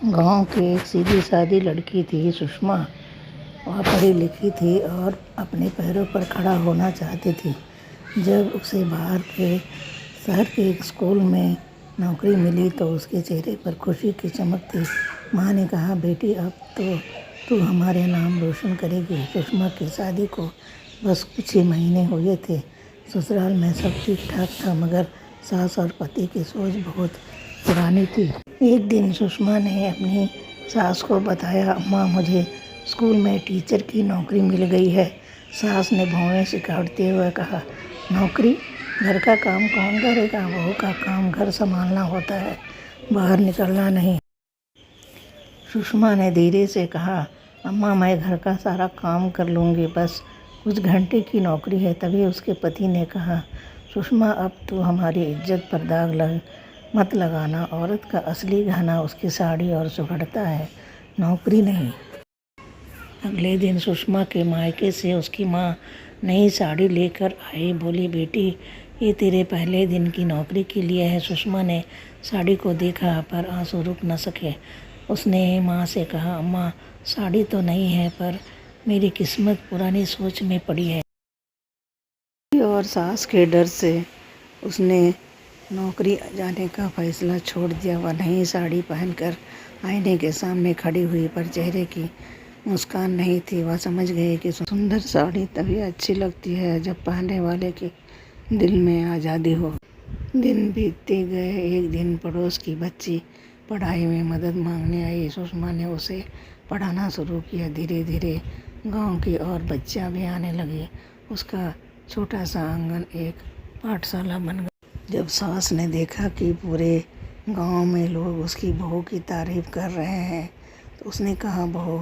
गांव की एक सीधी सादी लड़की थी सुषमा। वह पढ़ी लिखी थी और अपने पैरों पर खड़ा होना चाहती थी। जब उसे बाहर के शहर के एक स्कूल में नौकरी मिली तो उसके चेहरे पर खुशी की चमक थी। माँ ने कहा, बेटी अब तो तू हमारे नाम रोशन करेगी। सुषमा की शादी को बस कुछ ही महीने हुए थे। ससुराल में सब ठीक ठाक था, मगर सास और पति की सोच बहुत पुरानी थी। एक दिन सुषमा ने अपनी सास को बताया, अम्मा मुझे स्कूल में टीचर की नौकरी मिल गई है। सास ने भौहें सिकाड़ते हुए कहा, नौकरी? घर का काम कौन करेगा? बहू का काम घर संभालना होता है, बाहर निकलना नहीं। सुषमा ने धीरे से कहा, अम्मा मैं घर का सारा काम कर लूँगी, बस कुछ घंटे की नौकरी है। तभी उसके पति ने कहा, सुषमा अब तो हमारी इज्जत पर दाग मत लगाना। औरत का असली गहना उसकी साड़ी और सुघड़ता है, नौकरी नहीं। अगले दिन सुषमा के मायके से उसकी माँ नई साड़ी लेकर आई। बोली, बेटी ये तेरे पहले दिन की नौकरी के लिए है। सुषमा ने साड़ी को देखा पर आंसू रुक न सके। उसने माँ से कहा, अम्मा साड़ी तो नहीं है, पर मेरी किस्मत पुरानी सोच में पड़ी है। और सास के डर से उसने नौकरी जाने का फैसला छोड़ दिया। वह नई साड़ी पहनकर आईने के सामने खड़ी हुई, पर चेहरे की मुस्कान नहीं थी। वह समझ गई कि सुंदर साड़ी तभी अच्छी लगती है जब पहनने वाले के दिल में आज़ादी हो। दिन बीतते गए। एक दिन पड़ोस की बच्ची पढ़ाई में मदद मांगने आई। सुषमा ने उसे पढ़ाना शुरू किया। धीरे धीरे गांव की और बच्चियां भी आने लगी। उसका छोटा सा आंगन एक पाठशाला बन गया। जब सास ने देखा कि पूरे गांव में लोग उसकी बहू की तारीफ कर रहे हैं तो उसने कहा, बहू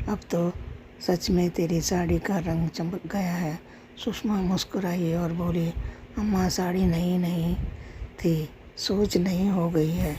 अब तो सच में तेरी साड़ी का रंग चमक गया है। सुषमा मुस्कुराई और बोली, अम्मा साड़ी नहीं थी, सोच नहीं हो गई है।